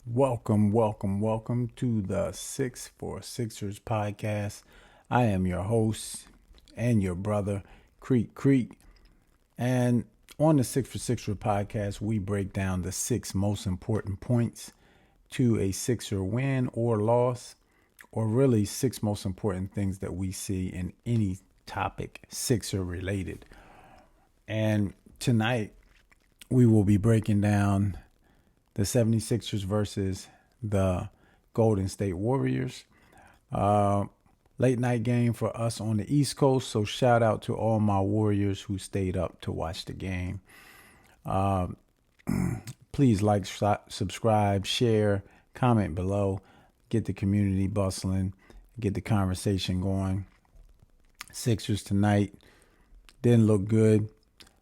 Welcome to the Six for Sixers podcast. I am your host and your brother, Creek. And on the Six for Sixers podcast, we break down the six most important points to a Sixer win or loss, or really six most important things that we see in any topic Sixer related. And tonight, we will be breaking down the 76ers versus the Golden State Warriors. Late night game for us on the East Coast, so shout out to all my Warriors who stayed up to watch the game. Please like, subscribe, share, comment below, get the community bustling, get the conversation going. Sixers tonight didn't look good.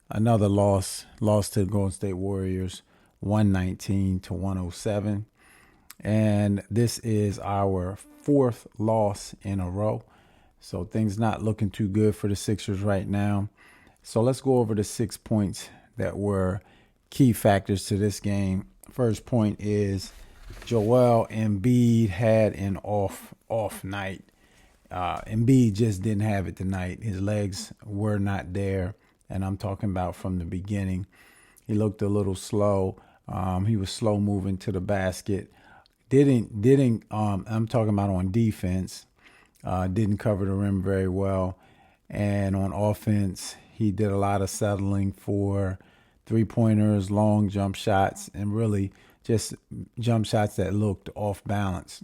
Another loss to the Golden State Warriors, 119-107. And this is our fourth loss in a row. So things not looking too good for the Sixers right now. So let's go over the 6 points that were key factors to this game. First point is Joel Embiid had an off night. Embiid just didn't have it tonight. His legs were not there. And I'm talking about from the beginning. He looked a little slow. He was slow moving to the basket. I'm talking about on defense. Didn't cover the rim very well. And on offense, he did a lot of settling for three-pointers, long jump shots, and really just jump shots that looked off balance.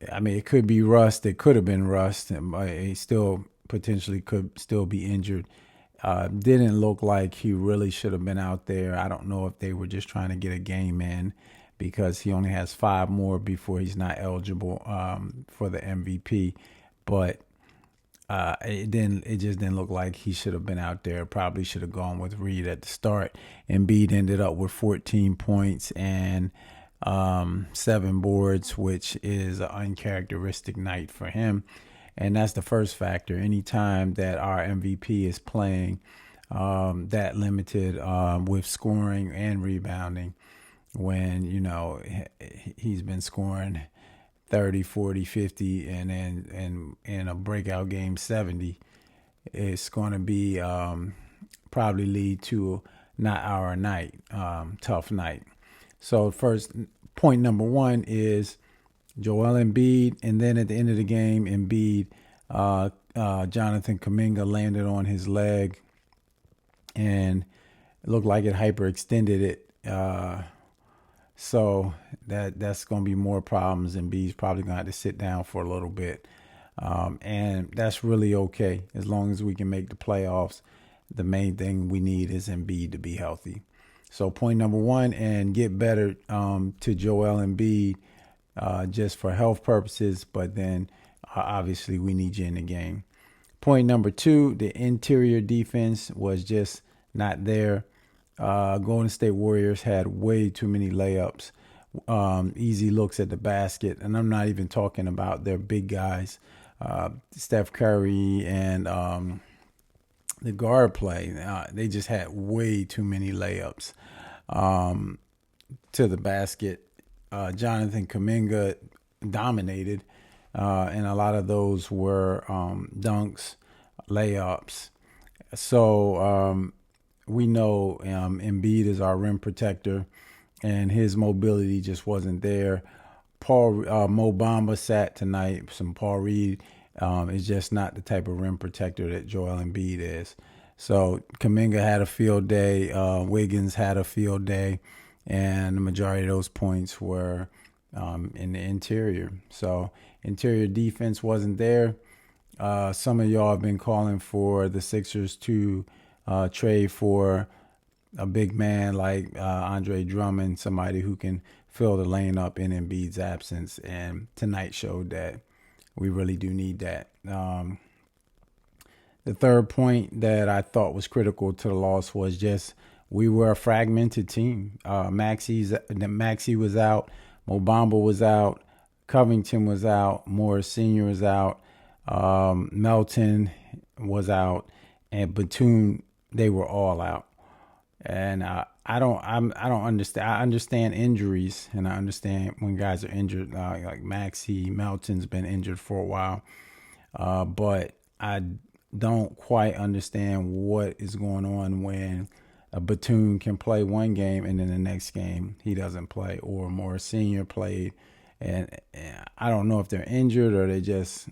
It could be rust. It could have been rust. He still potentially could still be injured. Didn't look like he really should have been out there. I don't know if they were just trying to get a game in because he only has 5 more before he's not eligible for the MVP. But it just didn't look like he should have been out there. Probably should have gone with Reed at the start. Embiid ended up with 14 points and 7 boards, which is an uncharacteristic night for him. And that's the first factor. Anytime that our MVP is playing that limited with scoring and rebounding, when, he's been scoring 30, 40, 50, and then in a breakout game 70, it's going to be probably lead to not our night, tough night. So first point number 1 is Joel Embiid, and then at the end of the game, Embiid, Jonathan Kuminga landed on his leg, and it looked like it hyperextended it. So that's going to be more problems. Embiid's probably going to have to sit down for a little bit, and that's really okay as long as we can make the playoffs. The main thing we need is Embiid to be healthy. So point number 1, and get better to Joel Embiid. Just for health purposes, but then obviously we need you in the game. Point number 2, the interior defense was just not there. Golden State Warriors had way too many layups, easy looks at the basket, and I'm not even talking about their big guys, Steph Curry and the guard play. They just had way too many layups to the basket. Jonathan Kuminga dominated, and a lot of those were dunks, layups. So we know Embiid is our rim protector, and his mobility just wasn't there. Mo Bamba sat tonight. Some Paul Reed is just not the type of rim protector that Joel Embiid is. So Kuminga had a field day. Wiggins had a field day. And the majority of those points were in the interior. So interior defense wasn't there. Some of y'all have been calling for the Sixers to trade for a big man like Andre Drummond, somebody who can fill the lane up in Embiid's absence. And tonight showed that we really do need that. The third point that I thought was critical to the loss was just we were a fragmented team. Maxey was out. Mo Bamba was out. Covington was out. Morris Sr. was out. Melton was out. And Batum, they were all out. And I don't understand. I understand injuries, and I understand when guys are injured, like Maxey Melton's been injured for a while. But I don't quite understand what is going on when a Batum can play one game and then the next game he doesn't play, or Morris Senior played, and I don't know if they're injured or they just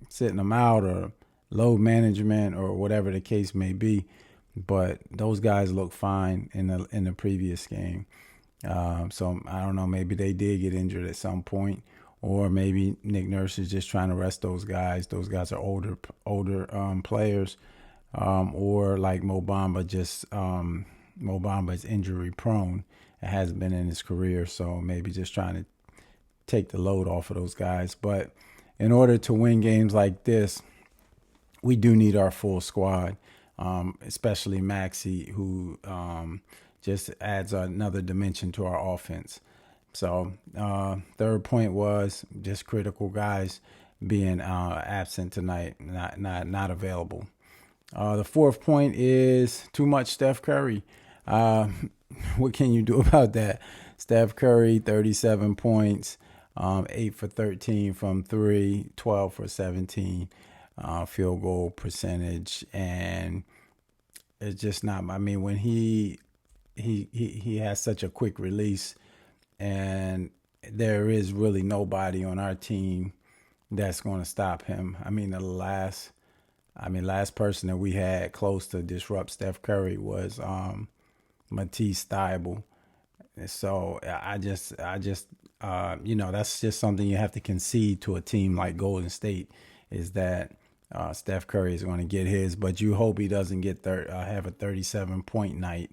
sitting them out or load management or whatever the case may be. But those guys look fine in the previous game. So I don't know. Maybe they did get injured at some point, or maybe Nick Nurse is just trying to rest those guys. Those guys are older players, or like Mo Bamba. Mo Bamba is injury prone. It hasn't been in his career, so maybe just trying to take the load off of those guys. But in order to win games like this, we do need our full squad, especially Maxey, who just adds another dimension to our offense. So third point was just critical guys being absent tonight, not available. The fourth point is too much Steph Curry. What can you do about that? Steph Curry, 37 points, 8 for 13 from 3, 12 for 17 field goal percentage, and it's just not. I mean, when he has such a quick release, and there is really nobody on our team that's going to stop him. I mean, last person that we had close to disrupt Steph Curry was Matisse Thybulle. So that's just something you have to concede to a team like Golden State, is that Steph Curry is going to get his, but you hope he doesn't have a 37-point night.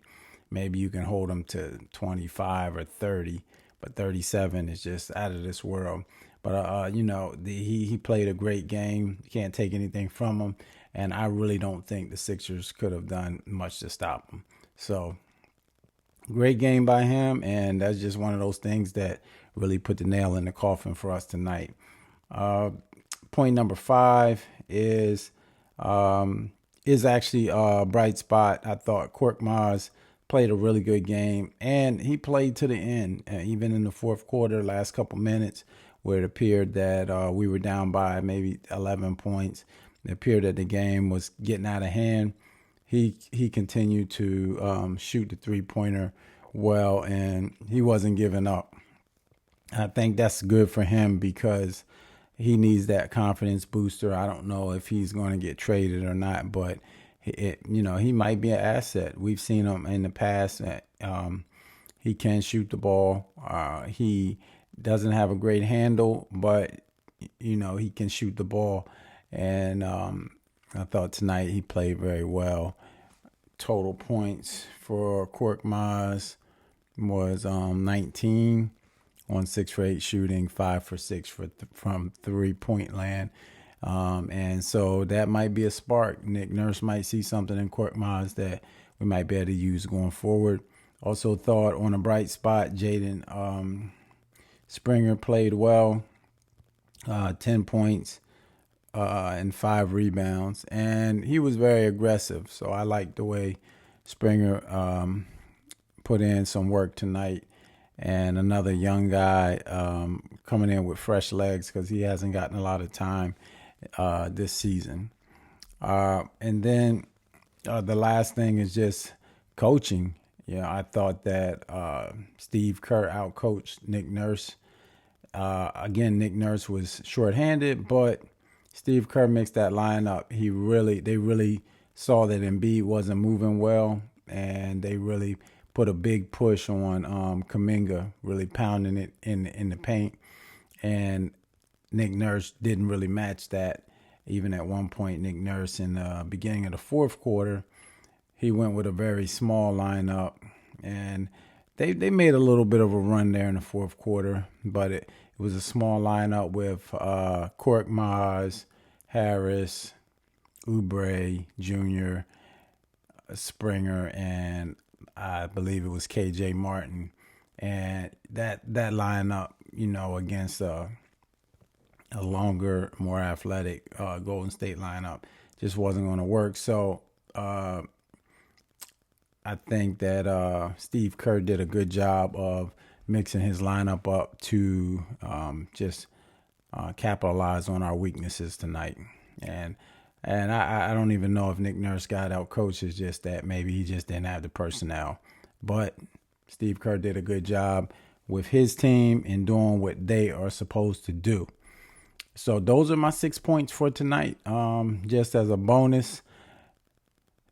Maybe you can hold him to 25 or 30, but 37 is just out of this world. But he played a great game. You can't take anything from him, and I really don't think the Sixers could have done much to stop him. So great game by him, and that's just one of those things that really put the nail in the coffin for us tonight. Point number 5 is actually a bright spot. I thought Korkmaz played a really good game, and he played to the end, even in the fourth quarter, last couple minutes, where it appeared that we were down by maybe 11 points. It appeared that the game was getting out of hand. He continued to shoot the three-pointer well, and he wasn't giving up. I think that's good for him because he needs that confidence booster. I don't know if he's going to get traded or not, but he might be an asset. We've seen him in the past. He can shoot the ball. He doesn't have a great handle, but he can shoot the ball. And I thought tonight he played very well. Total points for Korkmaz was 19 on 6 for 8 shooting, 5 for 6 from 3-point land. And so that might be a spark. Nick Nurse might see something in Korkmaz that we might be able to use going forward. Also thought on a bright spot, Jaden Springer played well, 10 points and 5 rebounds. And he was very aggressive. So I liked the way Springer put in some work tonight. And another young guy coming in with fresh legs because he hasn't gotten a lot of time this season. And then the last thing is just coaching. I thought that Steve Kerr outcoached Nick Nurse. Again, Nick Nurse was shorthanded, but Steve Kerr mixed that lineup. They really saw that Embiid wasn't moving well, and they really put a big push on Kuminga, really pounding it in the paint. And Nick Nurse didn't really match that. Even at one point, Nick Nurse in the beginning of the fourth quarter, he went with a very small lineup. And they made a little bit of a run there in the fourth quarter, but it was a small lineup with Korkmaz, Harris, Oubre Jr., Springer, and I believe it was KJ Martin. And that lineup, against a longer, more athletic Golden State lineup just wasn't going to work. So I I think that Steve Kerr did a good job of mixing his lineup up to just capitalize on our weaknesses tonight. And I don't even know if Nick Nurse got out coached. It's just that maybe he just didn't have the personnel. But Steve Kerr did a good job with his team in doing what they are supposed to do. So those are my 6 points for tonight. Just as a bonus,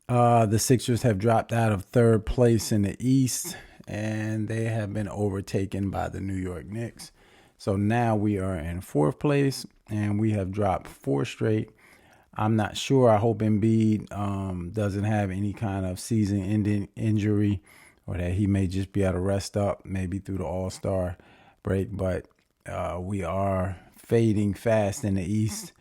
the Sixers have dropped out of third place in the East, and they have been overtaken by the New York Knicks. So now we are in fourth place, and we have dropped 4 straight. I'm not sure. I hope Embiid doesn't have any kind of season-ending injury, or that he may just be able to rest up maybe through the All-Star break. But we are fading fast in the East.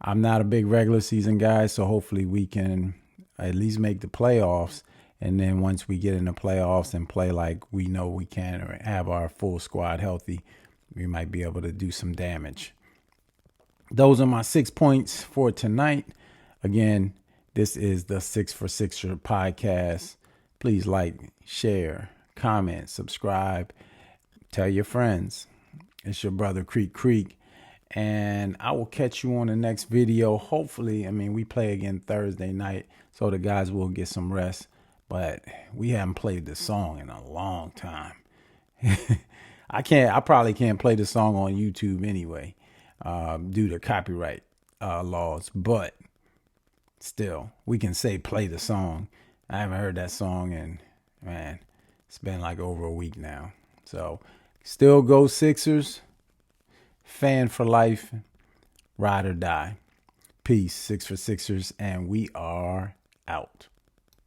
I'm not a big regular season guy, so hopefully we can at least make the playoffs. And then once we get in the playoffs and play like we know we can, or have our full squad healthy, we might be able to do some damage. Those are my 6 points for tonight. Again, this is the 6 for Sixer podcast. Please like, share, comment, subscribe, tell your friends. It's your brother Creek. And I will catch you on the next video. Hopefully, we play again Thursday night, so the guys will get some rest. But we haven't played this song in a long time. I probably can't play the song on YouTube anyway, due to copyright laws. But still, we can say play the song. I haven't heard that song in, it's been like over a week now. So still go Sixers. Fan for life, ride or die. Peace, 6 for Sixers, and we are out.